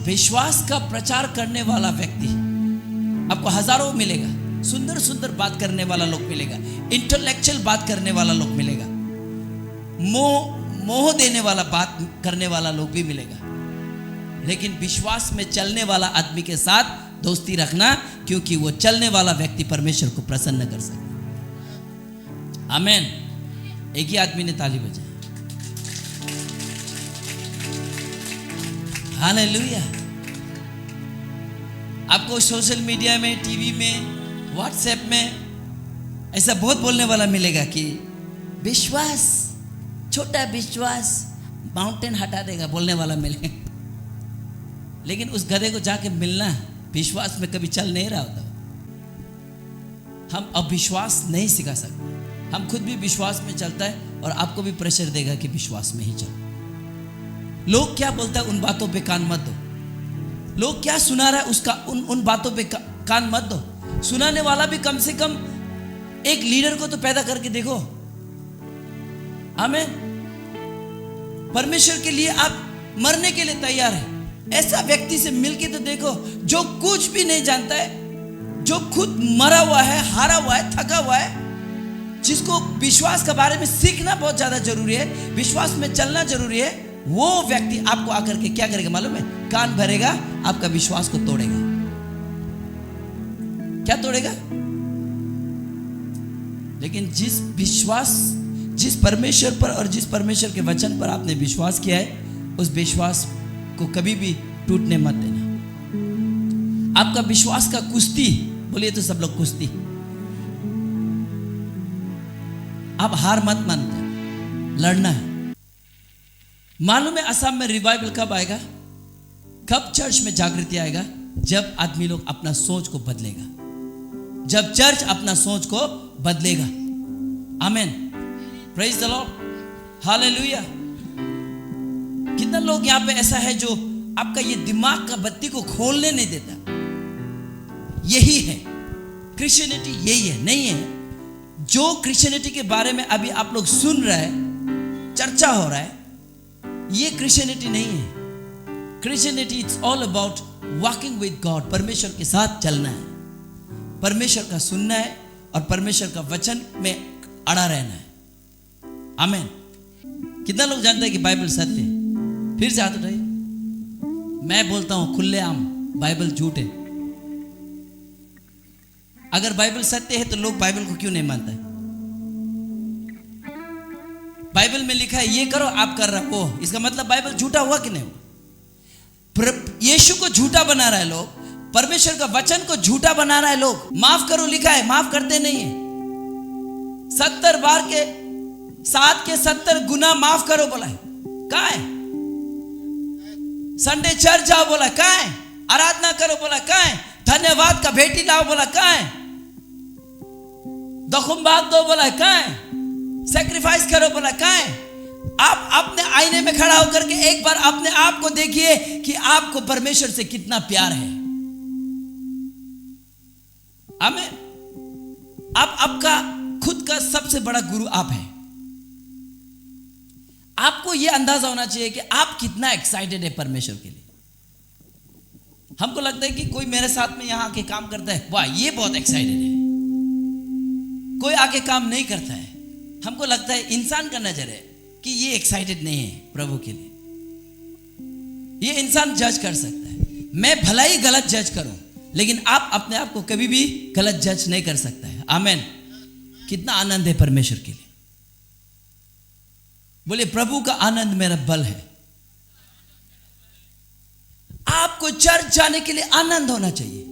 विश्वास का प्रचार करने वाला व्यक्ति आपको हजारों मिलेगा, सुंदर सुंदर बात करने वाला लोग मिलेगा, इंटेलेक्चुअल बात करने वाला लोग मिलेगा, मोह देने वाला बात करने वाला लोग भी मिलेगा, लेकिन विश्वास में चलने वाला आदमी के साथ दोस्ती रखना, क्योंकि वो चलने वाला व्यक्ति परमेश्वर को प्रसन्न कर सकता। आमेन। एक ही आदमी ने ताली बजाई। हालेलुया। आपको सोशल मीडिया में, टीवी में, व्हाट्सएप में ऐसा बहुत बोलने वाला मिलेगा कि विश्वास, छोटा विश्वास माउंटेन हटा देगा, बोलने वाला मिलेगा। लेकिन उस गधे को जाके मिलना, विश्वास में कभी चल नहीं रहा होता। हम अविश्वास नहीं सिखा सकते। हम खुद भी विश्वास में चलता है और आपको भी प्रेशर देगा कि विश्वास में ही चलो। लोग क्या बोलता है उन बातों पे कान मत दो। लोग क्या सुना रहा है उसका उन बातों पे कान मत दो। सुनाने वाला भी कम से कम एक लीडर को तो पैदा करके देखो। आमीन। परमेश्वर के लिए आप मरने के लिए तैयार है, ऐसा व्यक्ति से मिलके तो देखो जो कुछ भी नहीं जानता है, जो खुद मरा हुआ है, हारा हुआ है, थका हुआ है, जिसको विश्वास के बारे में सीखना बहुत ज्यादा जरूरी है, विश्वास में चलना जरूरी है। वो व्यक्ति आपको आकर के क्या करेगा मालूम है? कान भरेगा, आपका विश्वास को तोड़ेगा। क्या तोड़ेगा? लेकिन जिस परमेश्वर पर और जिस परमेश्वर के वचन पर आपने विश्वास किया है, उस विश्वास को कभी भी टूटने मत देना। आपका विश्वास का कुश्ती, बोलिए तो सब लोग कुश्ती। आप हार मत मानना, लड़ना है। मालूम है असम में रिवाइवल कब आएगा? कब चर्च में जागृति आएगा? जब आदमी लोग अपना सोच को बदलेगा, जब चर्च अपना सोच को बदलेगा। आमीन। Praise the Lord. हालेलुया। कितना लोग यहां पे ऐसा है जो आपका ये दिमाग का बत्ती को खोलने नहीं देता। यही है क्रिश्चियनिटी, यही है। नहीं है जो क्रिश्चियनिटी के बारे में अभी आप लोग सुन रहे हैं, चर्चा हो रहा है, ये क्रिश्चियनिटी नहीं है। Christianity it's all about walking with God. परमेश्वर के साथ चलना है, परमेश्वर का सुनना है और परमेश्वर का वचन में अड़ा रहना है। आमीन। कितना लोग जानते हैं कि बाइबल सत्य है? फिर से हाथ उठाइए। मैं बोलता हूं खुलेआम, बाइबल झूठ है। अगर बाइबल सत्य है तो लोग बाइबल को क्यों नहीं मानते? बाइबल में लिखा है ये करो, आप कर रहे हो, इसका मतलब बाइबल झूठा हुआ कि नहीं हुआ? यीशु को झूठा बना रहा है लोग, परमेश्वर का वचन को झूठा बना रहा है लोग। माफ करो लिखा है, माफ करते नहीं है। 70 बार के 7 के 70 गुना माफ करो बोला है, कहां है? संडे चर्च जाओ बोला, कहां है? आराधना करो बोला, कहां है? धन्यवाद का भेटी लाओ बोला, कहां है? दखुमबाग दो बोला, कहां है? सैक्रिफाइस करो बोला, कहां है? आप अपने आईने में खड़ा होकर के एक बार अपने आप को देखिए कि आपको परमेश्वर से कितना प्यार है। आमीन। आप आपका खुद का सबसे बड़ा गुरु आप है। आपको यह अंदाजा होना चाहिए कि आप कितना एक्साइटेड है परमेश्वर के लिए। हमको लगता है कि कोई मेरे साथ में यहां आके काम करता है, वाह ये बहुत एक्साइटेड है। कोई आके काम नहीं करता है, हमको लगता है इंसान का नजर है कि ये एक्साइटेड नहीं है प्रभु के लिए। ये इंसान जज कर सकता है, मैं भला ही गलत जज करूं, लेकिन आप अपने आप को कभी भी गलत जज नहीं कर सकता है। आमीन। कितना आनंद है परमेश्वर के लिए। बोले प्रभु का आनंद मेरा बल है। आपको चर्च जाने के लिए आनंद होना चाहिए,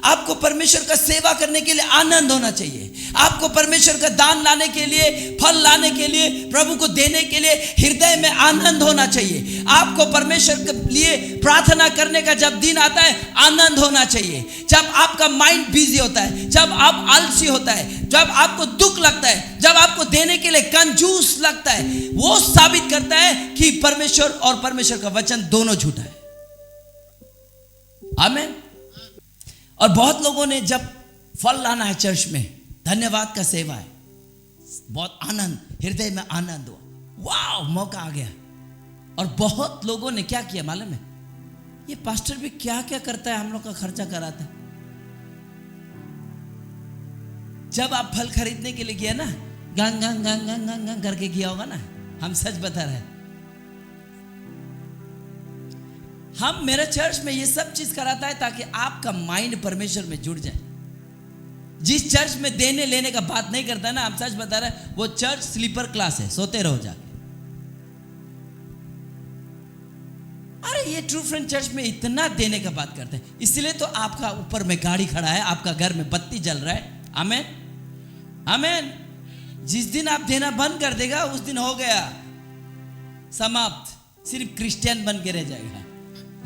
आपको परमेश्वर का सेवा करने के लिए आनंद होना चाहिए, आपको परमेश्वर का दान लाने के लिए, फल लाने के लिए, प्रभु को देने के लिए हृदय में आनंद होना चाहिए। आपको परमेश्वर के लिए प्रार्थना करने का जब दिन आता है आनंद होना चाहिए। जब आपका माइंड बिजी होता है, जब आप आलसी होता है, जब आपको दुख लगता है, जब आपको देने के लिए कंजूस लगता है, वो साबित करता है कि परमेश्वर और परमेश्वर का वचन दोनों झूठा है। आमीन। और बहुत लोगों ने जब फल लाना है चर्च में, धन्यवाद का सेवा है, बहुत आनंद, हृदय में आनंद हुआ, वाह मौका आ गया। और बहुत लोगों ने क्या किया मालूम है? ये पास्टर भी क्या क्या करता है, हम लोग का खर्चा कराता है। जब आप फल खरीदने के लिए गया ना, गंग गंग गंग गंग गंग गंग करके गया होगा ना, हम सच बता रहे हैं। हम मेरे चर्च में ये सब चीज कराता है ताकि आपका माइंड परमेश्वर में जुड़ जाए। जिस चर्च में देने लेने का बात नहीं करता ना, हम सच बता रहे हैं, वो चर्च स्लीपर क्लास है, सोते रहो जाके। अरे ये ट्रू फ्रेंड चर्च में इतना देने का बात करते हैं, इसलिए तो आपका ऊपर में गाड़ी खड़ा है, आपका घर में बत्ती जल रहा है। आमेन आमेन। जिस दिन आप देना बंद कर देगा, उस दिन हो गया समाप्त, सिर्फ क्रिश्चियन बन के रह जाएगा।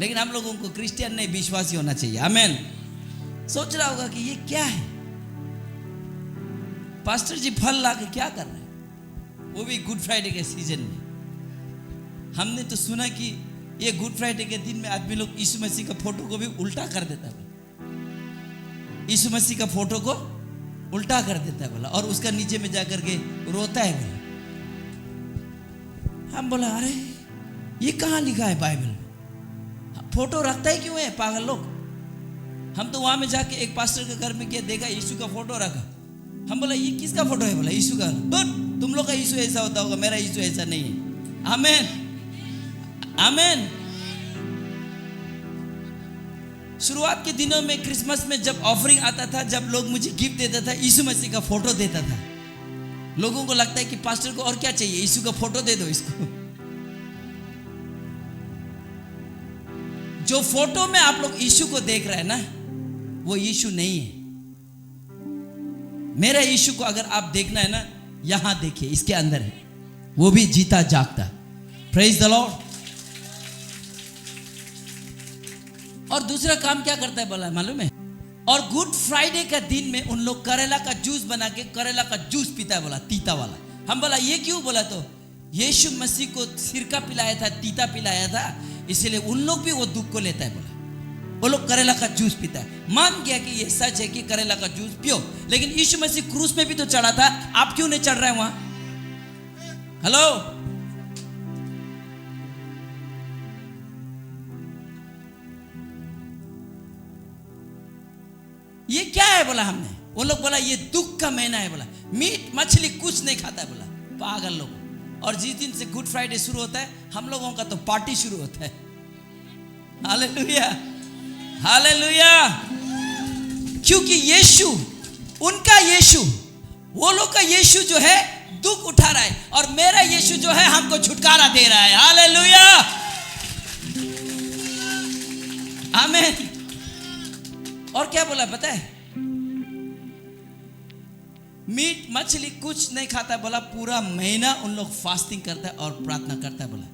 लेकिन हम लोगों को क्रिश्चियन नहीं, विश्वासी होना चाहिए। आमेन। सोच रहा होगा कि ये क्या है, पास्टर जी फल ला के क्या कर रहे हैं, वो भी गुड फ्राइडे के सीजन में। हमने तो सुना कि ये गुड फ्राइडे के दिन में आदमी लोग यीशु मसीह का फोटो को भी उल्टा कर देता है, यीशु मसीह का फोटो को उल्टा कर देता है बोला, और उसका नीचे में जाकर के रोता है बोला। हम बोला अरे ये कहाँ लिखा है बाइबल में, फोटो रखता है क्यों है पागल लोग। हम तो वहां में जाके एक पास्टर के घर में गया, देखा यीशु का फोटो रखा। हम बोला ये किसका फोटो है, बोला यीशु का। तो तुम लोग का यीशु ऐसा होता होगा, मेरा यीशु ऐसा नहीं है। आमेन आमेन। शुरुआत के दिनों में क्रिसमस में जब ऑफरिंग आता था, जब लोग मुझे गिफ्ट देता था, यीशु मसीह का फोटो देता था। लोगों को लगता है कि पास्टर को और क्या चाहिए, यीशु का फोटो दे दो इसको। जो फोटो में आप लोग यीशु को देख रहे हैं ना, वो यीशु नहीं है। मेरा यीशु को अगर आप देखना है ना, यहां देखिए, इसके अंदर है, वो भी जीता जागता। Praise the Lord. और दूसरा काम क्या करता है बोला मालूम है, और गुड फ्राइडे का दिन में उन लोग करेला का जूस बना के करेला का जूस पीता है बोला, तीता वाला। हम बोला ये क्यों, बोला तो यीशु मसीह को सिरका पिलाया था, तीता पिलाया था, इसलिए उन लोग भी वो दुख को लेता है बोला। वो लोग करेला का जूस पीता है। मान गया कि ये सच है कि करेला का जूस पियो, लेकिन यीशु मसीह क्रूस में भी तो चढ़ा था, आप क्यों नहीं चढ़ रहे हैं वहां। हेलो, ये क्या है बोला हमने। वो लोग बोला ये दुख का महीना है बोला, मीट मछली कुछ नहीं खाता है बोला, पागल लोग। और जिस दिन से गुड फ्राइडे शुरू होता है, हम लोगों का तो पार्टी शुरू होता है। Hallelujah hallelujah. क्योंकि यीशु, उनका यीशु, वो लोग का यीशु जो है दुख उठा रहा है, और मेरा यीशु जो है हमको छुटकारा दे रहा है। हालेलुया आमीन। और क्या बोला पता है, मीट मछली कुछ नहीं खाता बोला, पूरा महीना उन लोग फास्टिंग करता है और प्रार्थना करता है बोला।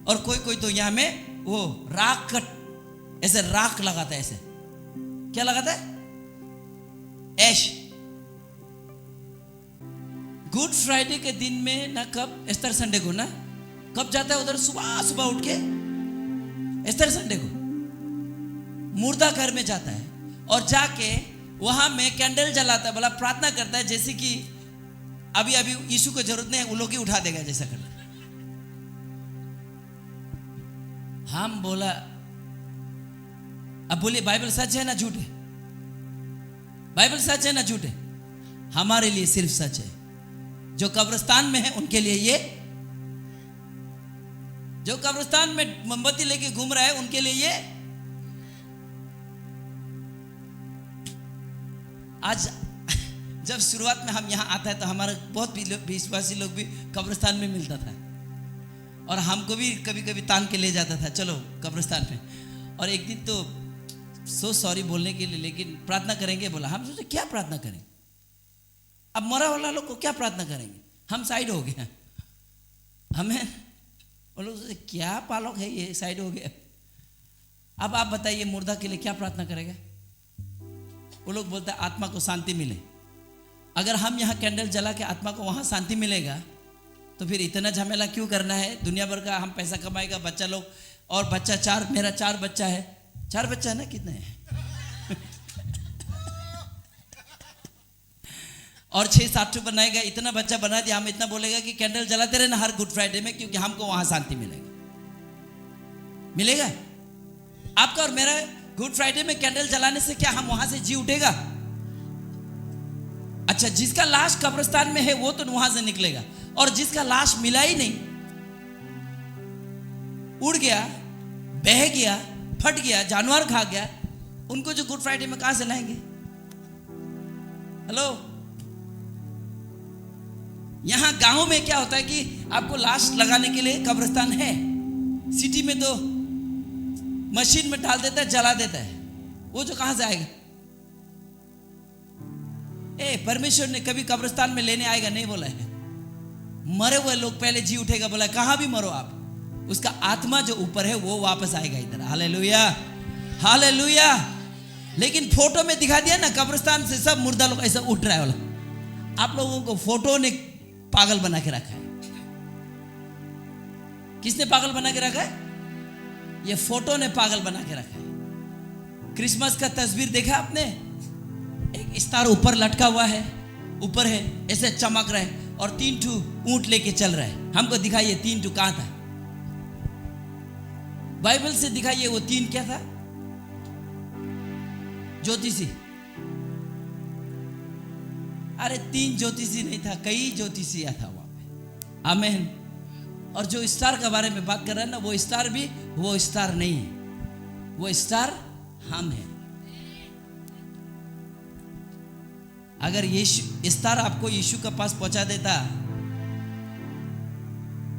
और कोई कोई तो यहां में वो राख का ऐसे राख लगाता है, ऐसे क्या लगाता है, ऐश। गुड फ्राइडे के दिन में ना, कब, एस्टर संडे को ना, कब जाता है उधर, सुबह सुबह उठ के एस्टर संडे को मुर्दा घर में जाता है, और जाके वहां में कैंडल जलाता है बोला, प्रार्थना करता है, जैसे कि अभी अभी यीशु को जरूरत नहीं है, वो लोग ही उठा देगा जैसा करता। हम बोला, अब बोलिए बाइबल सच है ना झूठ है, बाइबल सच है ना झूठ है। हमारे लिए सिर्फ सच है। जो कब्रिस्तान में है उनके लिए ये, जो कब्रिस्तान में मोमबत्ती लेके घूम रहा है उनके लिए ये। आज जब शुरुआत में हम यहाँ आता है तो हमारा बहुत विश्वासी लोग भी कब्रिस्तान में मिलता था, और हमको भी कभी कभी तान के ले जाता था, चलो कब्रिस्तान में। और एक दिन तो सो सॉरी बोलने के लिए, लेकिन प्रार्थना करेंगे बोला। हम सोचे क्या प्रार्थना करेंगे, अब मरा वाला लोग को क्या प्रार्थना करेंगे, हम साइड हो गए। हमें वो लोग सोचे क्या पालक है ये, साइड हो गया। अब आप बताइए मुर्दा के लिए क्या प्रार्थना करेगा। वो लोग बोलते हैं आत्मा को शांति मिले। अगर हम यहाँ कैंडल जला के आत्मा को वहाँ शांति मिलेगा, तो फिर इतना झमेला क्यों करना है। दुनिया भर का हम पैसा कमाएगा, बच्चा लोग, और बच्चा 4, मेरा 4 बच्चा है, 4 बच्चा है ना, कितने हैं और 6-7 बनाएगा, इतना बच्चा बना दिया। हम इतना बोलेगा कि कैंडल जलाते रहे ना हर गुड फ्राइडे में, क्योंकि हमको वहाँ शांति मिलेगा। मिलेगा? आपका और मेरा गुड फ्राइडे में कैंडल जलाने से क्या हम वहां से जी उठेगा? अच्छा, जिसका लाश कब्रिस्तान में है वो तो वहां से निकलेगा, और जिसका लाश मिला ही नहीं, उड़ गया, बह गया, फट गया, जानवर खा गया, उनको जो गुड फ्राइडे में कहां से लाएंगे? हेलो, यहां गांव में क्या होता है कि आपको लाश लगाने के लिए कब्रिस्तान है, सिटी में तो मशीन में डाल देता है, जला देता है, वो जो कहां से आएगा? परमेश्वर ने कभी कब्रिस्तान में लेने आएगा नहीं बोला है। मरे हुए लोग पहले जी उठेगा, बोला कहां भी मरो आप, उसका आत्मा जो ऊपर है वो वापस आएगा इधर। Hallelujah, hallelujah. लेकिन फोटो में दिखा दिया ना, कब्रिस्तान से सब मुर्दा लोग ऐसा उठ रहा है बोला। आप लोगों को फोटो ने पागल बना के रखा है। किसने पागल बना के रखा है? ये फोटो ने पागल बना के रखा है। क्रिसमस का तस्वीर देखा आपने? एक स्टार ऊपर लटका हुआ है, ऊपर है, ऐसे चमक रहा है, और 3 ठू ऊंट लेके चल रहा है। हमको दिखाइए 3 ठू कहां था? बाइबल से दिखाइए वो 3 क्या था? ज्योतिषी। अरे 3 ज्योतिषी नहीं था, कई ज्योतिषिया था वहां पे। आमीन। और जो स्टार के बारे में बात कर रहा है ना, वो स्टार भी वो स्टार नहीं है, वो स्टार हम हैं। अगर यीशु स्टार आपको यीशु के पास पहुंचा देता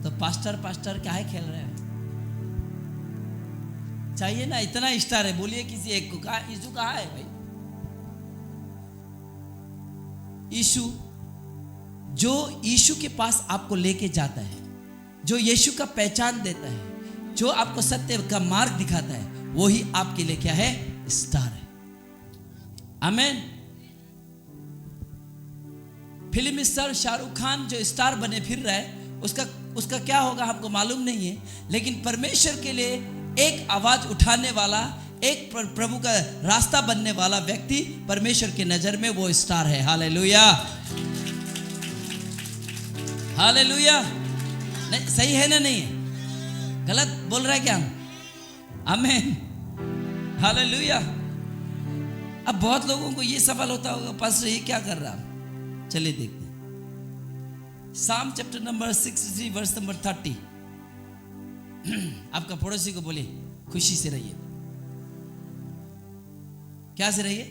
तो पास्टर क्या है खेल रहे हैं? चाहिए ना इतना स्टार है, बोलिए किसी एक को, कहा यीशु कहाँ है भाई? यीशु, जो यीशु के पास आपको लेके जाता है, जो यीशु का पहचान देता है, जो आपको सत्य का मार्ग दिखाता है, वही आपके लिए क्या है? स्टार है। आमीन। फिल्म स्टार शाहरुख खान जो स्टार बने फिर रहा है, उसका क्या होगा हमको मालूम नहीं है, लेकिन परमेश्वर के लिए एक आवाज उठाने वाला, एक प्रभु का रास्ता बनने वाला व्यक्ति परमेश्वर की नजर में वो स्टार है। Hallelujah, hallelujah. नहीं, सही है ना? नहीं है, गलत बोल रहा है क्या हम? आमीन, हालेलुया। अब बहुत लोगों को ये सवाल होता होगा, पास्टर ये क्या कर रहा? चलिए देखते हैं। साम चैप्टर नंबर 63 वर्स नंबर 30। आपका पड़ोसी को बोलिए खुशी से रहिए। क्या से रहिए?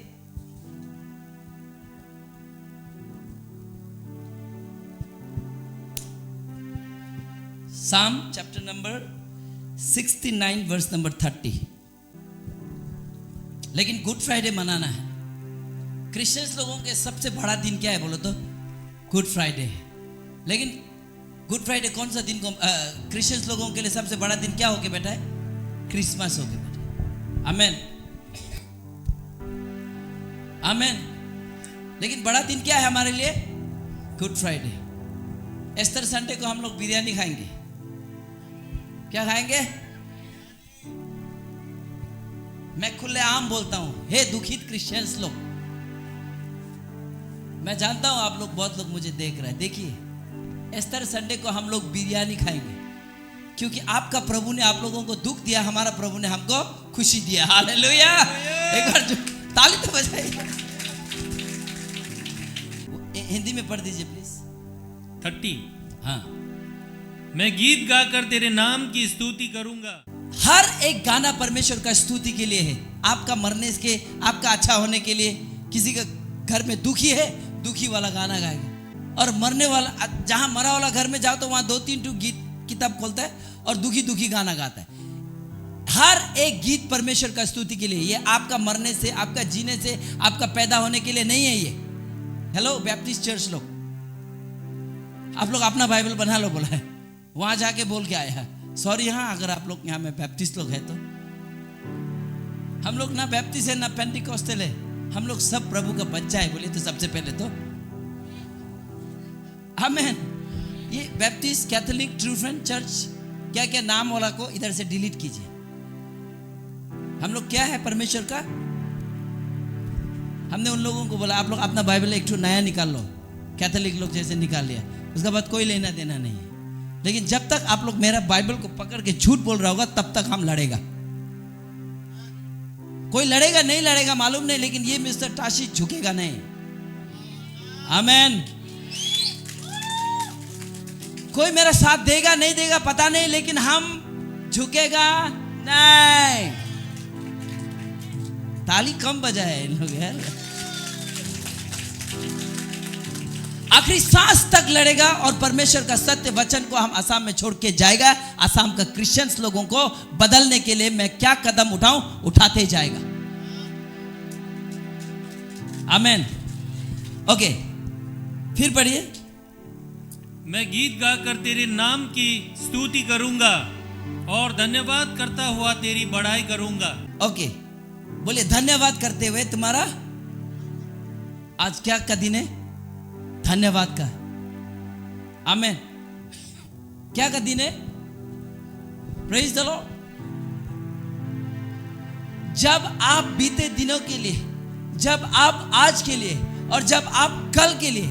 साम चैप्टर नंबर 69 वर्स नंबर 30। लेकिन गुड फ्राइडे मनाना है। क्रिश्चियंस लोगों के सबसे बड़ा दिन क्या है बोलो तो? गुड फ्राइडे है। लेकिन गुड फ्राइडे कौन सा दिन को क्रिश्चियंस लोगों के लिए सबसे बड़ा दिन क्या होके बैठा है? क्रिसमस होके बैठा है। आमीन, आमीन। लेकिन बड़ा दिन क्या है हमारे लिए? Good Friday. एस्टर संडे को हम लोग बिरयानी खाएंगे। क्या खाएंगे? मैं खुले आम बोलता हूं, हे दुखित क्रिश्चियंस लोग, मैं जानता हूं आप लोग, बहुत लोग मुझे देख रहे हैं। देखिए, एस्टर संडे को हम लोग बिरयानी खाएंगे, क्योंकि आपका प्रभु ने आप लोगों को दुख दिया, हमारा प्रभु ने हमको खुशी दिया। हालेलुया। एक बार जो ताली तो बजाइए। हिंदी में पढ़ दीजिए प्लीज। 30। हाँ। मैं गीत गाकर तेरे नाम की स्तुति करूंगा। हर एक गाना परमेश्वर का स्तुति के लिए है। आपका मरने के, आपका अच्छा होने के लिए। किसी का घर में दुखी है, दुखी वाला गाना गाएगा। और मरने वाला, जहां मरा वाला घर में जाओ तो वहां 2-3 गीत किताब खोलता है और दुखी दुखी गाना गाता है। हर एक गीत परमेश्वर का स्तुति के लिए। ये आपका मरने से, आपका जीने से, आपका पैदा होने के लिए नहीं है ये। हेलो बैप्टिस्ट चर्च लोग, आप लोग अपना बाइबल बना लो बोला है, वहां जाके बोल के आया है। सॉरी, यहाँ अगर आप लोग यहाँ में बैप्टिस्ट लोग हैं तो, हम लोग ना बैप्टिस्ट है ना पेंटिकॉस्टल है, हम लोग सब प्रभु का बच्चा है। बोलिए तो सबसे पहले तो आमीन। ये बैप्टिस्ट, कैथोलिक, ट्रूफेंट चर्च, क्या क्या नाम वाला को इधर से डिलीट कीजिए। हम लोग क्या है परमेश्वर का। हमने उन लोगों को बोला आप लोग अपना बाइबल एक नया निकाल लो, कैथोलिक लोग जैसे निकाल लिया, उसके बाद कोई लेना देना नहीं है। लेकिन जब तक आप लोग मेरा बाइबल को पकड़ के झूठ बोल रहा होगा तब तक हम लड़ेगा। कोई लड़ेगा नहीं लड़ेगा मालूम नहीं, लेकिन ये मिस्टर टाशी झुकेगा नहीं। आमेन। कोई मेरा साथ देगा नहीं देगा पता नहीं, लेकिन हम झुकेगा नहीं। ताली कम बजाए इन लोग यार। आखिरी सांस तक लड़ेगा और परमेश्वर का सत्य वचन को हम आसाम में छोड़ के जाएगा। आसाम का क्रिश्चियंस लोगों को बदलने के लिए मैं क्या कदम उठाऊं, उठाते जाएगा। आमेन। ओके, फिर पढ़िए। मैं गीत गाकर तेरे नाम की स्तुति करूंगा और धन्यवाद करता हुआ तेरी बढ़ाई करूंगा। ओके, बोलिए धन्यवाद करते हुए तुम्हारा। आज क्या का दिन है? धन्यवाद का। आमेन। क्या का दिन है? Praise the Lord. जब आप बीते दिनों के लिए, जब आप आज के लिए और जब आप कल के लिए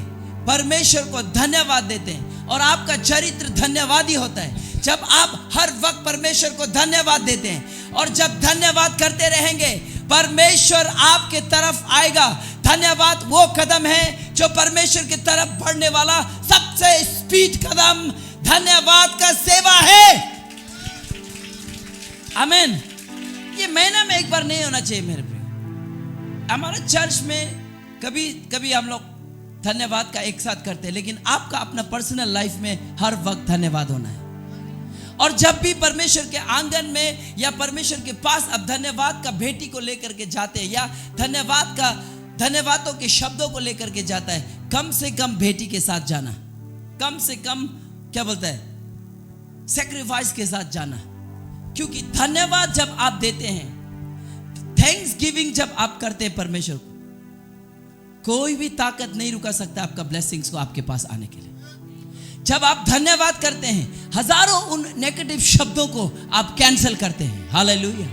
परमेश्वर को धन्यवाद देते हैं और आपका चरित्र धन्यवादी होता है, जब आप हर वक्त परमेश्वर को धन्यवाद देते हैं और जब धन्यवाद करते रहेंगे परमेश्वर आपके तरफ आएगा। धन्यवाद वो कदम है जो परमेश्वर की तरफ बढ़ने वाला सबसे स्पीड कदम धन्यवाद का सेवा है। आमीन। ये महीना में एक बार नहीं होना चाहिए मेरे पे। हमारे चर्च में कभी कभी हम लोग धन्यवाद का एक साथ करते हैं, लेकिन आपका अपना पर्सनल लाइफ में हर वक्त धन्यवाद होना है। और जब भी परमेश्वर के आंगन में या परमेश्वर के पास अब धन्यवाद का भेंटी को लेकर के जाते हैं या धन्यवादों के शब्दों को लेकर के जाता है, कम से कम भेंटी के साथ जाना, कम से कम क्या बोलता है, सैक्रिफाइस के साथ जाना। क्योंकि धन्यवाद जब आप देते हैं, थैंक्स गिविंग जब आप करते हैं परमेश्वर को, कोई भी ताकत नहीं रुका सकता आपका ब्लेसिंग्स को आपके पास आने के लिए। जब आप धन्यवाद करते हैं, हजारों उन नेगेटिव शब्दों को आप कैंसिल करते हैं। हालेलुया।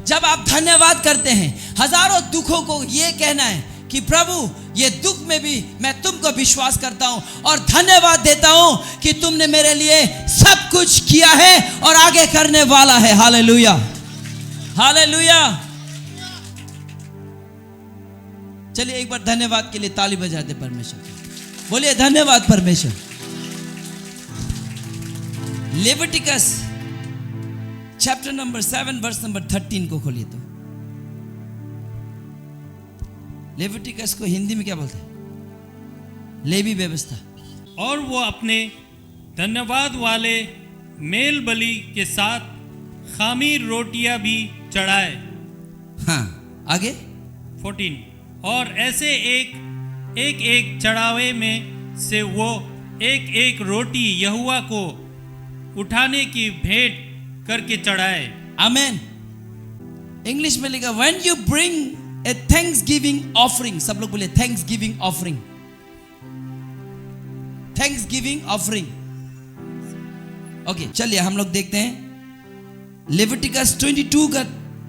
जब आप धन्यवाद करते हैं, हजारों दुखों को ये कहना है कि प्रभु ये दुख में भी मैं तुमको विश्वास करता हूं और धन्यवाद देता हूं कि तुमने मेरे लिए सब कुछ किया है और आगे करने वाला है। Hallelujah, hallelujah. चलिए एक बार धन्यवाद के लिए ताली बजाते परमेश्वर। बोलिए धन्यवाद परमेश्वर। Leviticus chapter number 7 verse number 13 को खोलिए। तो लेविटिकस को हिंदी में क्या बोलते हैं? लेवी व्यवस्था। और वो अपने धन्यवाद वाले मेल बलि के साथ खामीर रोटियां भी चढ़ाए। हाँ, आगे 14। और ऐसे एक चढ़ावे में से वो एक रोटी यहोवा को उठाने की भेंट करके चढ़ाए। आमेन। इंग्लिश में लिखा when you bring a Thanksgiving offering. सब लोग बोले Thanksgiving offering, Thanksgiving offering. Okay, चलिए हम लोग देखते हैं लेविटिकस 22 का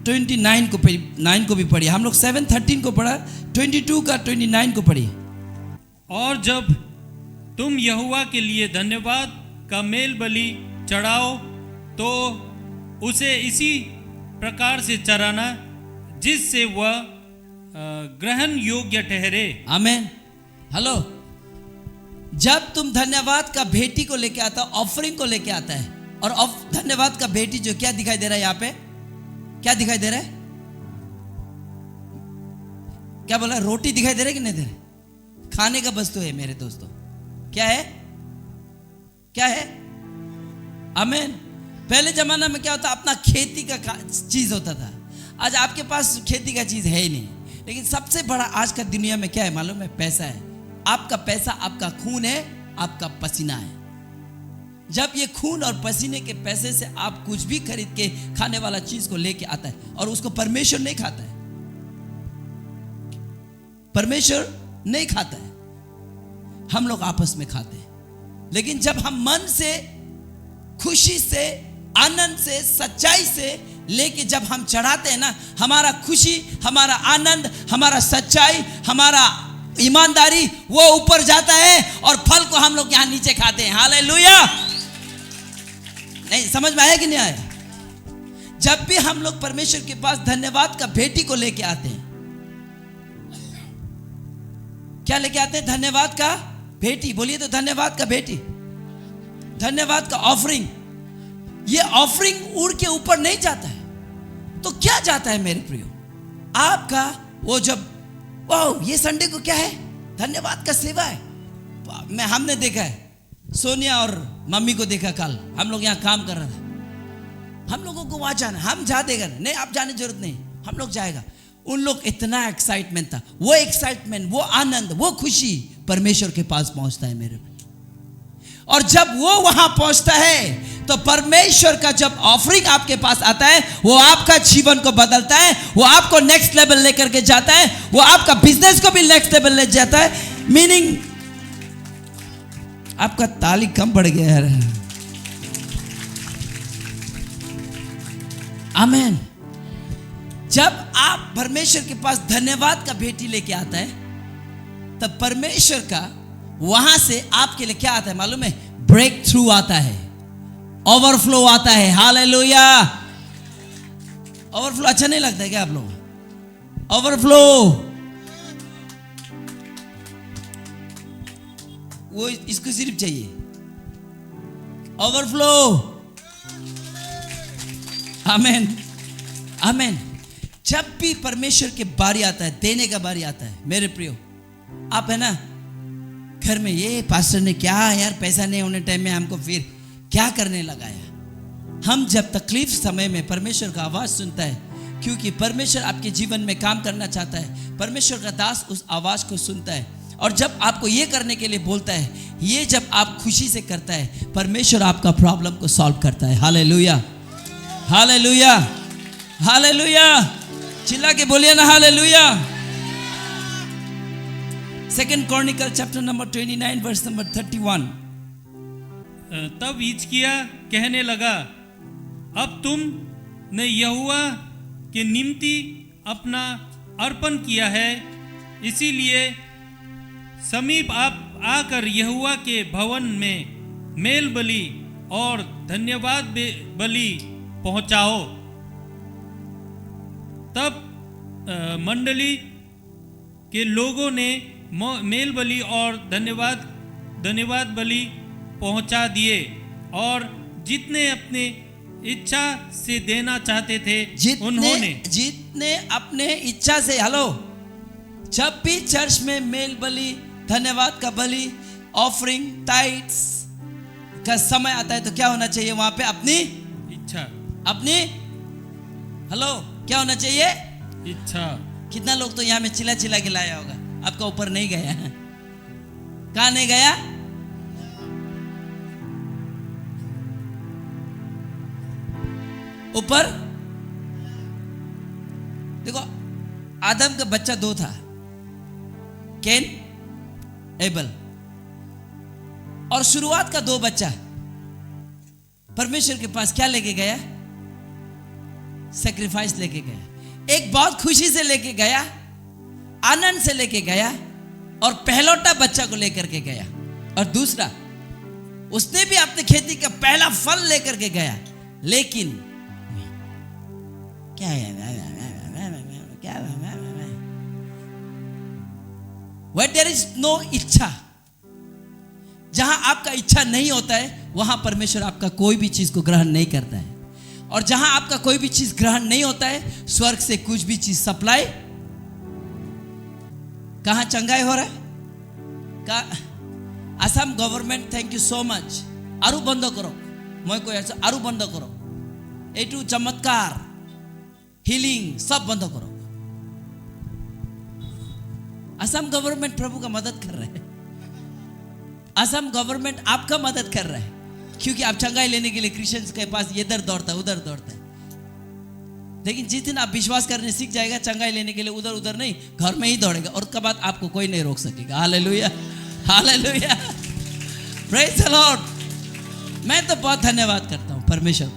29 को भी पढ़िए। हम लोग 7:13 को पढ़ा, 22 का 29 को पढ़िए। और जब तुम यहोवा के लिए धन्यवाद का मेल बलि चढ़ाओ तो उसे इसी प्रकार से चढ़ाना जिससे वह ग्रहण योग्य ठहरे। आमेन। हेलो, जब तुम धन्यवाद का भेंटी को लेके आता, ऑफरिंग को लेके आता है, और धन्यवाद का भेंटी जो क्या दिखाई दे रहा है यहाँ पे, क्या दिखाई दे रहा है? क्या बोला? रोटी दिखाई दे रहा है कि नहीं दे रहा? खाने का वस्तु है मेरे दोस्तों। क्या है? क्या है? आमीन। पहले जमाना में क्या होता, अपना खेती का चीज होता था। आज आपके पास खेती का चीज है ही नहीं। लेकिन सबसे बड़ा आज का दुनिया में क्या है मालूम है? पैसा है। आपका पैसा आपका खून है, आपका पसीना है। जब ये खून और पसीने के पैसे से आप कुछ भी खरीद के खाने वाला चीज को लेके आता है, और उसको परमेश्वर नहीं खाता है, परमेश्वर नहीं खाता है, हम लोग आपस में खाते हैं। लेकिन जब हम मन से, खुशी से, आनंद से, सच्चाई से लेके जब हम चढ़ाते हैं ना, हमारा खुशी, हमारा आनंद, हमारा सच्चाई, हमारा ईमानदारी वो ऊपर जाता है और फल को हम लोग यहां नीचे खाते हैं। हालेलुया। नहीं समझ में आया कि नहीं आया? जब भी हम लोग परमेश्वर के पास धन्यवाद का भेटी को लेके आते हैं, क्या लेके आते हैं? धन्यवाद का भेटी। बोलिए तो, धन्यवाद का भेटी, धन्यवाद का ऑफरिंग। ये ऑफरिंग उड़ के ऊपर नहीं जाता है तो क्या जाता है मेरे प्रियो? आपका वो जब वाह ये संडे को क्या है, धन्यवाद का सेवा है। हमने देखा है, सोनिया और मम्मी को देखा, कल हम लोग यहाँ काम कर रहा था, हम लोगों को वहां जाना, हम जा देगा नहीं, आप जाने की जरूरत नहीं, हम लोग जाएगा। उन लोग इतना एक्साइटमेंट था, वो एक्साइटमेंट, वो आनंद, वो खुशी परमेश्वर के पास पहुंचता है मेरे। और जब वो वहां पहुंचता है तो परमेश्वर का जब ऑफरिंग आपके पास आता है, वो आपका जीवन को बदलता है, वो आपको नेक्स्ट लेवल लेकर के जाता है, वो आपका बिजनेस को भी नेक्स्ट लेवल ले जाता है। मीनिंग आपका ताली कम बढ़ गया है। आमेन। जब आप परमेश्वर के पास धन्यवाद का भेटी लेके आता है, तब परमेश्वर का वहां से आपके लिए क्या आता है मालूम है? ब्रेक थ्रू आता है, ओवरफ्लो आता है। हालेलुया। ओवरफ्लो अच्छा नहीं लगता है क्या आप लोगों? ओवरफ्लो वो इसको सिर्फ चाहिए, ओवरफ्लो। आमेन, आमेन। जब भी परमेश्वर के बारी आता है, देने का बारी आता है मेरे प्रियो, आप है ना घर में, ये पास्टर ने क्या यार पैसा नहीं होने टाइम में हमको फिर क्या करने लगाया। हम जब तकलीफ समय में परमेश्वर का आवाज सुनता है, क्योंकि परमेश्वर आपके जीवन में काम करना चाहता है, परमेश्वर का दास उस आवाज को सुनता है। और जब आपको ये करने के लिए बोलता है, ये जब आप खुशी से करता है, परमेश्वर आपका प्रॉब्लम को सॉल्व करता है। Hallelujah, hallelujah, hallelujah. चिल्ला के बोलिए ना hallelujah. 2 Chronicles chapter number 29 verse number 31। तब हिजकिय्याह कहने लगा, अब तुम ने यहोवा के निमित्त अपना अर्पण किया है, इसीलिए समीप आप आकर यहोवा के भवन में मेल बलि और धन्यवाद बलि पहुंचाओ। तब मंडली के लोगों ने मेल बलि और धन्यवाद बलि पहुंचा दिए, और जितने अपने इच्छा से देना चाहते थे जितने अपने इच्छा से। हेलो, जब भी चर्च में मेल बलि, धन्यवाद का बलि, ऑफरिंग, टाइट्स का समय आता है तो क्या होना चाहिए वहां पे? अपनी इच्छा, अपनी, हेलो, क्या होना चाहिए? इच्छा। कितना लोग तो यहां में चिल्ला चिल्ला के लाया होगा, आपका ऊपर नहीं गया। कहां नहीं गया? ऊपर। देखो, आदम का बच्चा 2 था, कैन, एबल। और शुरुआत का 2 बच्चा परमेश्वर के पास क्या लेके गया? सैक्रिफाइस लेके गया। एक बहुत खुशी से लेके गया, आनंद से लेके गया, और पहलौटा बच्चा को लेकर के गया। और दूसरा, उसने भी अपने खेती का पहला फल लेकर के गया, लेकिन क्या है? Where there is no इच्छा, जहां आपका इच्छा नहीं होता है, वहां परमेश्वर आपका कोई भी चीज को ग्रहण नहीं करता है। और जहां आपका कोई भी चीज ग्रहण नहीं होता है, स्वर्ग से कुछ भी चीज सप्लाई। कहां चंगाई हो रहा है? Assam government, thank you so much. आरु बंद करो, मैं कोई आरु बंद करो, एटू चमत्कार, हीलिंग सब बंद करो। असम गवर्नमेंट प्रभु का मदद कर रहा है। असम गवर्नमेंट आपका मदद कर रहा है, क्योंकि आप चंगाई लेने के लिए क्रिश्चियंस के पास इधर दौड़ता है, उधर दौड़ता है। लेकिन जिस दिन आप विश्वास करने सीख जाएगा, चंगाई लेने के लिए उधर उधर नहीं, घर में ही दौड़ेगा, और उसके बाद आपको कोई नहीं रोक सकेगा। Hallelujah, hallelujah, praise the Lord. मैं तो बहुत धन्यवाद करता हूं परमेश्वर,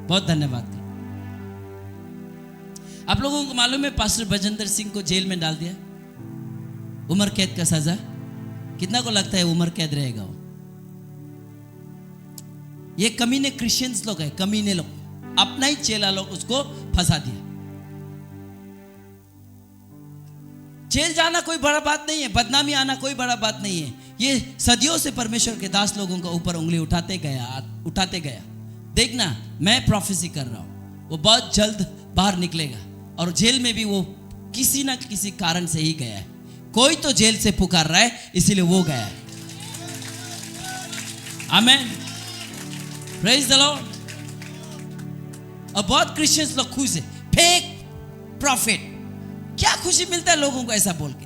बहुत धन्यवाद करता हूं। आप लोगों को मालूम है, पास्टर बजेंद्र सिंह को जेल में डाल दिया, उम्र कैद का सजा। कितना को लगता है उम्र कैद रहेगा वो? ये कमीने क्रिश्चियंस लोग हैं, कमीने लोग, अपना ही चेला लोग उसको फंसा दिया। जेल जाना कोई बड़ा बात नहीं है, बदनामी आना कोई बड़ा बात नहीं है। ये सदियों से परमेश्वर के दास लोगों का ऊपर उंगली उठाते गया। देखना, मैं प्रोफेसी कर रहा हूं, वो बहुत जल्द बाहर निकलेगा और जेल में भी वो किसी ना किसी कारण से ही गया है। कोई तो जेल से पुकार रहा है, इसीलिए वो गया है। आमेन, प्रेज द लॉर्ड। और बहुत क्रिश्चियंस लोग खुश है, फेक प्रॉफिट। क्या खुशी मिलता है लोगों को ऐसा बोल के?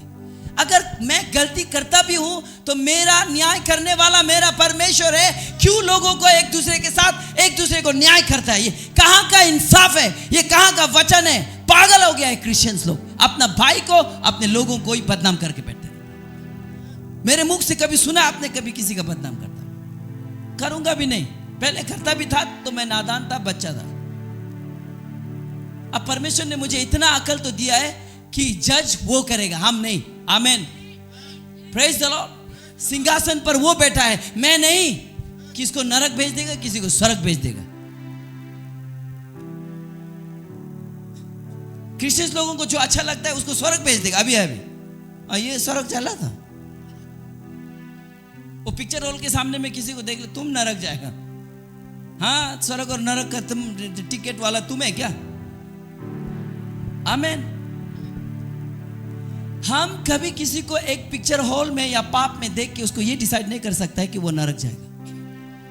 अगर मैं गलती करता भी हूं तो मेरा न्याय करने वाला मेरा परमेश्वर है। क्यों लोगों को एक दूसरे के साथ एक दूसरे को न्याय करता है? ये कहां का इंसाफ है? ये कहां का वचन है? पागल हो गया है क्रिश्चियंस लोग, अपना भाई को, अपने लोगों को ही बदनाम करके बैठते हैं। मेरे मुख से कभी सुना आपने कभी किसी का बदनाम करता? करूंगा भी नहीं। पहले करता भी था तो मैं नादान था, बच्चा था। अब परमेश्वर ने मुझे इतना अकल तो दिया है कि जज वो करेगा, हम नहीं। आमेन, प्रेज द लॉर्ड। सिंहासन पर वो बैठा है, मैं नहीं। किसको नरक भेज देगा, किसी को स्वर्ग भेज देगा। क्रिश्चियंस लोगों को जो अच्छा लगता है उसको स्वर्ग भेज देगा। अभी ये स्वर्ग चला था। वो पिक्चर हॉल के सामने में किसी को देख ले, तुम नरक जाएगा। हाँ, स्वर्ग और नरक का तुम टिकट वाला तुम है क्या? आमेन। हम कभी किसी को एक पिक्चर हॉल में या पाप में देख के उसको ये डिसाइड नहीं कर सकता है कि वो नरक जाएगा।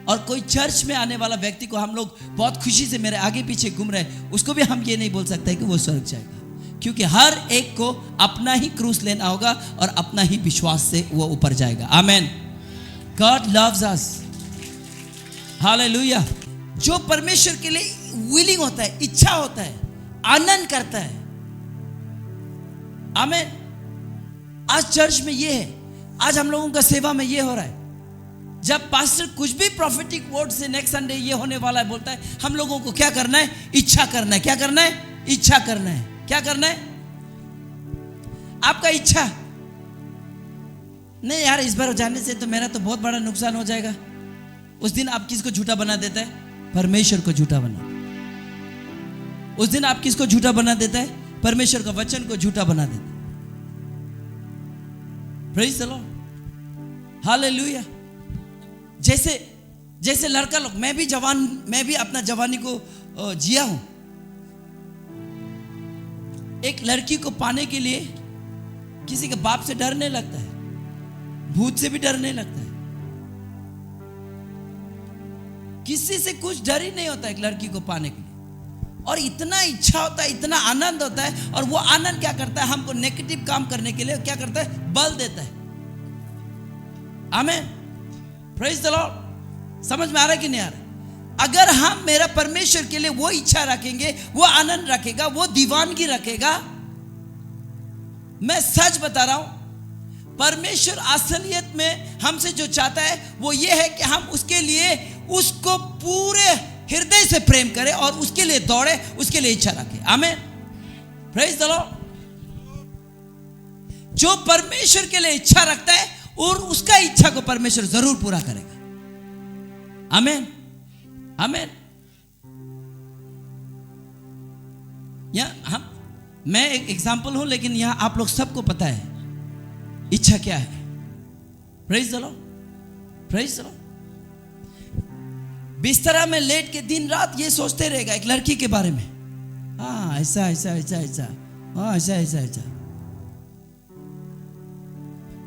और कोई चर्च में आने वाला व्यक्ति को हम लोग बहुत खुशी से मेरे आगे पीछे घूम रहे हैं, उसको भी हम ये नहीं बोल सकते कि वो स्वर्ग जाएगा। क्योंकि हर एक को अपना ही क्रूस लेना होगा और अपना ही विश्वास से वो ऊपर जाएगा। Amen. God loves us. Hallelujah. जो परमेश्वर के लिए विलिंग होता है, इच्छा होता है, आनंद करता है। आमेन। आज चर्च में ये है, आज हम लोगों का सेवा में ये हो रहा है। जब पास्टर कुछ भी प्रॉफिटिक वर्ड से नेक्स्ट संडे ये होने वाला है बोलता है, हम लोगों को क्या करना है? इच्छा करना है। क्या करना है? इच्छा करना है। क्या करना है? आपका इच्छा नहीं यार, इस बार जाने से तो मेरा तो बहुत बड़ा नुकसान हो जाएगा। उस दिन आप किसको झूठा बना देता है? परमेश्वर को झूठा बना। उस दिन आप किसको झूठा बना देता है? परमेश्वर का वचन को झूठा बना देता है। Praise the Lord. हालेलुया। जैसे लड़का लोग, मैं भी अपना जवानी को जिया हूं। एक लड़की को पाने के लिए किसी के बाप से डर नहीं लगता है, भूत से भी डर नहीं लगता है, किसी से कुछ डर ही नहीं होता एक लड़की को पाने के लिए। और इतना इच्छा होता है, इतना आनंद होता है। और वो आनंद क्या करता है? हमको नेगेटिव काम करने के लिए क्या करता है? बल देता है। आमेन, प्रेज द लॉर्ड। समझ में आ रहा है कि नहीं आ रहा? अगर हम मेरा परमेश्वर के लिए वो इच्छा रखेंगे, वो आनंद रखेगा, वो दीवानगी रखेगा, मैं सच बता रहा हूं, परमेश्वर असलियत में हमसे जो चाहता है वो ये है कि हम उसके लिए उसको पूरे हृदय से प्रेम करें और उसके लिए दौड़े, उसके लिए इच्छा रखें। आमेन, प्रेज द लॉर्ड। जो परमेश्वर के लिए इच्छा रखता है और उसका इच्छा को परमेश्वर जरूर पूरा करेगा। आमेन, आमेन। मैं एक एग्जाम्पल हूं, लेकिन यहां आप लोग सबको पता है इच्छा क्या है। Praise the Lord, praise the Lord. बिस्तरा में लेट के दिन रात ये सोचते रहेगा एक लड़की के बारे में, हाँ ऐसा ऐसा ऐसा ऐसा, हाँ ऐसा ऐसा ऐसा।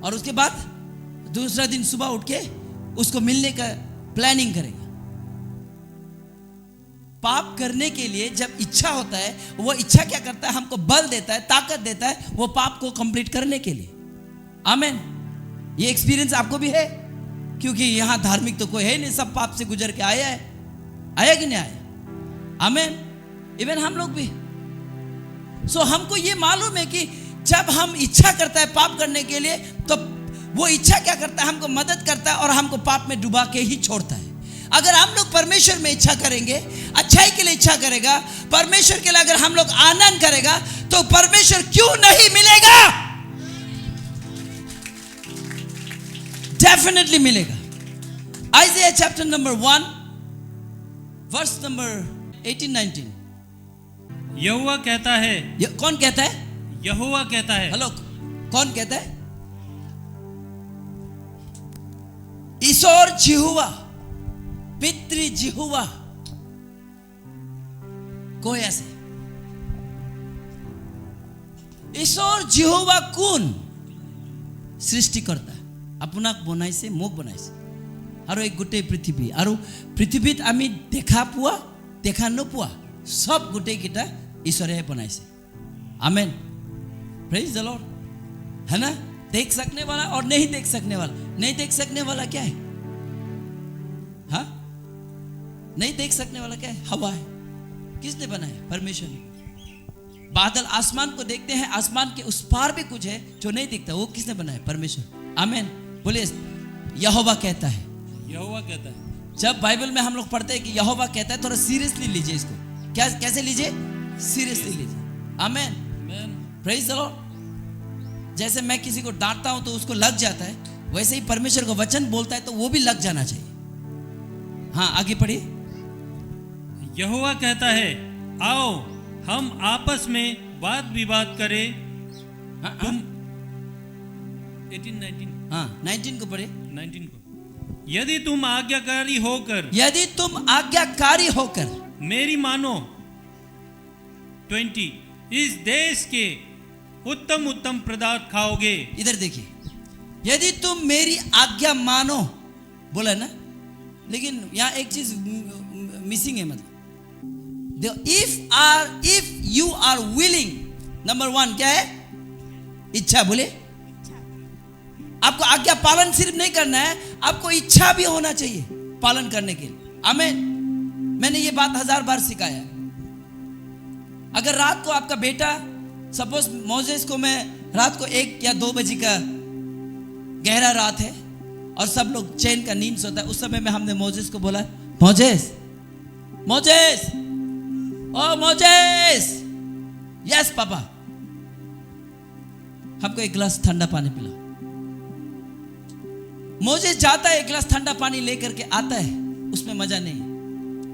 और उसके बाद दूसरा दिन सुबह उठ के उसको मिलने का प्लानिंग करेगा। पाप करने के लिए जब इच्छा होता है, वो इच्छा क्या करता है? हमको बल देता है, ताकत देता है वो पाप को कंप्लीट करने के लिए। आमेन। ये एक्सपीरियंस आपको भी है, क्योंकि यहां धार्मिक तो कोई है नहीं, सब पाप से गुजर के आया कि नहीं आया? आमेन। इवन हम लोग भी। सो हमको ये मालूम है कि जब हम इच्छा करता है पाप करने के लिए, तो वो इच्छा क्या करता है? हमको मदद करता है और हमको पाप में डुबा के ही छोड़ता है। अगर हम लोग परमेश्वर में इच्छा करेंगे, अच्छाई के लिए इच्छा करेगा, परमेश्वर के लिए अगर हम लोग आनंद करेगा, तो परमेश्वर क्यों नहीं मिलेगा? डेफिनेटली मिलेगा। Isaiah chapter number 1 verse number 18-19। यहोवा कहता है, कौन कहता है? यहोवा कहता है। हेलो, कौन कहता है? ईश्वर जिहुवा, पितृ जिहुवा कोई ऐसे ईश्वर जिहुवा কোন? সৃষ্টিকর্তা। আপোনাক বনাইছে, মোক বনাইছে আৰু এই গোটেই পৃথিৱী, আৰু পৃথিৱীত আমি দেখা পোৱা দেখা নোপোৱা সব গোটেই কিটা ईश्वरे बनाइसे। आमेन, प्रेज द लॉर्ड। है ना? देख सकने वाला और नहीं देख सकने वाला। नहीं देख सकने वाला क्या है? हाँ, नहीं देख सकने वाला क्या है? हवा है। किसने बनाया? परमेश्वर ने। बादल आसमान को देखते हैं, आसमान के उस पार भी कुछ है जो नहीं दिखता, वो किसने बनाया? परमेश्वर। आमेन, बोलिए यहोवा कहता है। यहोवा कहता है। जब बाइबल में हम लोग पढ़ते हैं कि यहोवा कहता है, थोड़ा सीरियसली लीजिए इसको। क्या कैसे लीजिए? सीरियसली लीजिए। आमेन, प्रेज द लॉर्ड। जैसे मैं किसी को डांटता हूं तो उसको लग जाता है, वैसे ही परमेश्वर को वचन बोलता है तो वो भी लग जाना चाहिए। हाँ, आगे पढ़िए। यहोवा कहता है, आओ हम आपस में वाद विवाद करें। तुम 18-19। हाँ, 19 को पढ़िए। 19 को। यदि तुम आज्ञाकारी होकर, यदि तुम आज्ञाकारी होकर मेरी मानो। 20, इस देश के उत्तम उत्तम पदार्थ खाओगे। इधर देखिए, यदि तुम मेरी आज्ञा मानो बोला ना, लेकिन यहाँ एक चीज मिसिंग है। मतलब if you are willing, number 1 क्या है? इच्छा। बोले, आपको आज्ञा पालन सिर्फ नहीं करना है, आपको इच्छा भी होना चाहिए पालन करने के लिए। आमेन। मैंने ये बात 1000 बार सिखाया। अगर रात को आपका बेटा, सपोज मोजेस को मैं रात को 1 या 2 बजे का गहरा रात है और सब लोग चैन का नींद सोता है, उस समय में हमने मोजेस को बोला, मोजेस मोजेस ओ मोजेस, यस पापा, हमको 1 गिलास ठंडा पानी पिलाओ। मोजेस जाता है, 1 गिलास ठंडा पानी लेकर के आता है, उसमें मजा नहीं,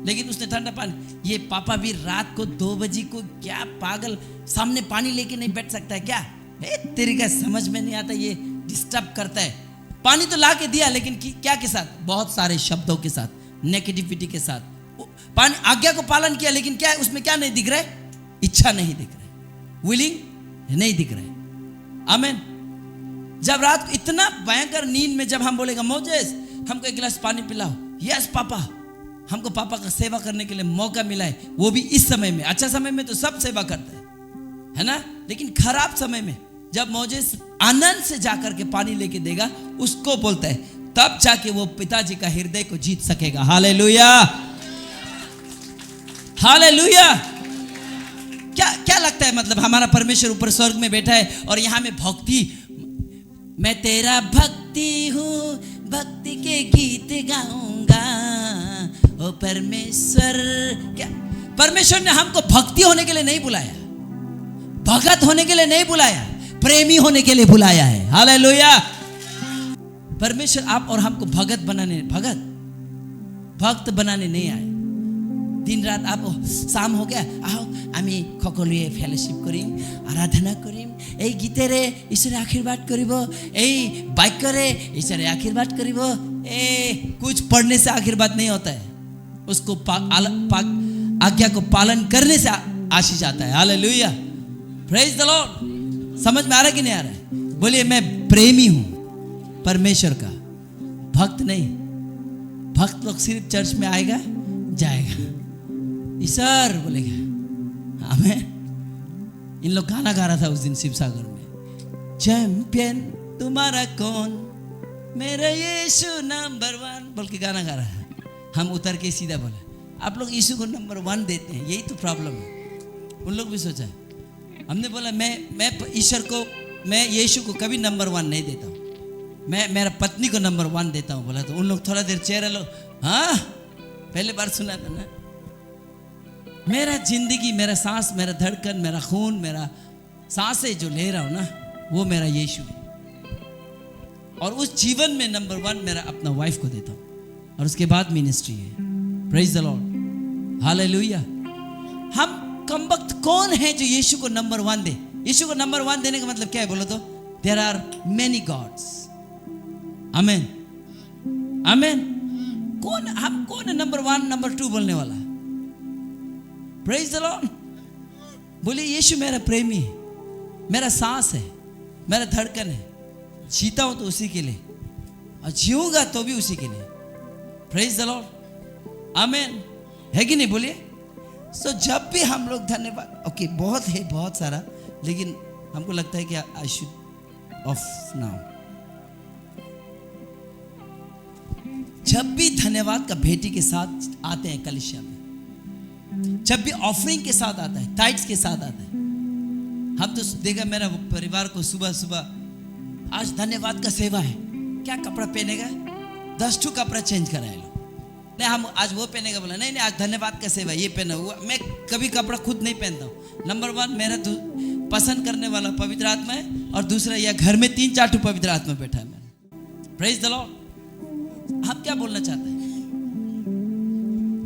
लेकिन उसने ठंडा पानी। ये पापा भी रात को 2 बजे को क्या पागल सामने पानी लेके नहीं बैठ सकता है क्या? तेरे का समझ में नहीं आता, ये डिस्टर्ब करता है। पानी तो ला के दिया, लेकिन क्या के साथ? बहुत सारे शब्दों के साथ, नेगेटिविटी के साथ। पानी आज्ञा को पालन किया, लेकिन क्या उसमें क्या नहीं दिख रहा है? इच्छा नहीं दिख रहा है, विलिंग नहीं दिख रहा है। आमेन। जब रात को इतना भयंकर नींद में जब हम बोलेगा, मोजेस हमको 1 गिलास पानी पिलाओ, यस पापा, हमको पापा का सेवा करने के लिए मौका मिला है, वो भी इस समय में। अच्छा समय में तो सब सेवा करता है ना? लेकिन खराब समय में जब मोजेस आनंद से जाकर के पानी लेके देगा, उसको बोलता है, तब जाके वो पिताजी का हृदय को जीत सकेगा। Hallelujah, hallelujah. क्या लगता है? मतलब हमारा परमेश्वर ऊपर स्वर्ग में बैठा है और यहाँ में भक्ति, मैं तेरा भक्ति हूँ, भक्ति के गीत गाऊंगा ओ परमेश्वर। क्या परमेश्वर ने हमको भक्ति होने के लिए नहीं बुलाया, भगत होने के लिए नहीं बुलाया, प्रेमी होने के लिए बुलाया है। हालेलुया। परमेश्वर आप और हमको भगत भक्त बनाने नहीं आए। दिन रात आप शाम हो गया, आओ आमी সকলোৱে ফেলোশিপ করিম, আরাধনা করিম, এই গীতেৰে ঈশ্বৰে আশীৰ্বাদ কৰিব, এই বাক্যৰে ঈশ্বৰে আশীৰ্বাদ কৰিব। कुछ पढ़ने से आशीर्वाद नहीं होता है, उसको आज्ञा को पालन करने से आशीष आता है। Hallelujah, praise the Lord. समझ में आ रहा है कि नहीं आ रहा है? बोलिए, मैं प्रेमी हूं परमेश्वर का, भक्त नहीं। भक्त लोग सिर्फ चर्च में आएगा जाएगा, ईश्वर बोलेगा। हमें इन लोग गाना गा रहा था उस दिन शिवसागर में, चैंपियन तुम्हारा कौन, मेरा यीशु नंबर 1 बोल के गाना गा रहा है। हम उतर के सीधा बोले, आप लोग यीशु को नंबर 1 देते हैं, यही तो प्रॉब्लम है। उन लोग भी सोचा, हमने बोला मैं ईश्वर को, मैं यीशु को कभी नंबर 1 नहीं देता हूँ, मैं मेरा पत्नी को नंबर 1 देता हूँ। बोला तो उन लोग थोड़ा देर चेहरा लोग, हाँ पहले बार सुना था ना। मेरा जिंदगी, मेरा सांस, मेरा धड़कन, मेरा खून, मेरा सांसें जो ले रहा हूं ना, वो मेरा यीशु है। और उस जीवन में नंबर 1 मेरा अपना वाइफ को देता हूं, और उसके बाद मिनिस्ट्री है। Praise the Lord. हालेलुया। हम कम वक्त कौन है जो यीशु को नंबर 1 दे? यीशु को नंबर 1 देने का मतलब क्या है बोलो तो? There are many gods. Amen, amen. कौन है नंबर 1 नंबर 2 बोलने वाला? Praise the Lord. बोलिए यीशु मेरा प्रेमी है, मेरा सांस है, मेरा धड़कन है। जीता हूं तो उसी के लिए और जीऊंगा तो भी उसी के लिए। प्रेज द लॉर्ड, आमेन। है कि नहीं? बोलिए। सो जब भी हम लोग धन्यवाद, ओके बहुत है, बहुत सारा, लेकिन हमको लगता है कि आई शुड ऑफ नाउ। जब भी धन्यवाद का भेंटी के साथ आते हैं कलीसिया में, जब भी ऑफरिंग के साथ आता है, टाइट्स के साथ आता है, हम तो देखा मेरा परिवार को सुबह सुबह आज धन्यवाद का सेवा है, क्या कपड़ा पहनेगा? 10 ठू कपड़ा चेंज कराए लो। नहीं हम आज वो पहनेगा, बोला नहीं आज धन्यवाद का सेवा ये पहना हुआ। मैं कभी कपड़ा खुद नहीं पहनता हूँ। नंबर 1 मेरा पसंद करने वाला पवित्र आत्मा है, और दूसरा यह घर में 3-4 ठू पवित्र आत्मा बैठा है मैंने। Praise the Lord. हम क्या बोलना चाहते हैं?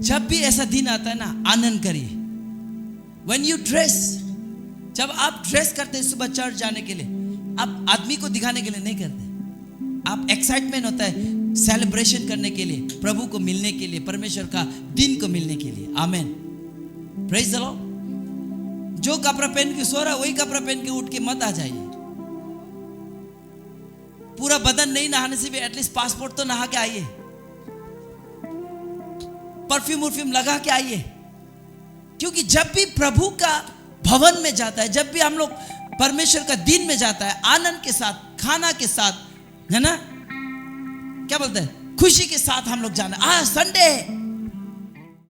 जब भी ऐसा दिन आता है ना, आनंद करिए। When you dress, जब आप ड्रेस करते हैं सुबह चर्च जाने के लिए, आप आदमी को दिखाने के लिए नहीं करते, आप एक्साइटमेंट होता है सेलिब्रेशन करने के लिए, प्रभु को मिलने के लिए, परमेश्वर का दिन को मिलने के लिए। आमेन, प्रेज द लॉर्ड। जो कपड़ा पहन के सो रहा है वही कपड़ा पहन के उठ के मत आ जाइए। पूरा बदन नहीं नहाने से भी एटलीस्ट पासपोर्ट तो नहा के आइए, परफ्यूम लगा के आइए। क्योंकि जब भी प्रभु का भवन में जाता है, जब भी हम लोग परमेश्वर का दिन में जाता है, आनंद के साथ, खाना के साथ, है ना, क्या बोलते हैं, खुशी के साथ हम लोग जाना। संडे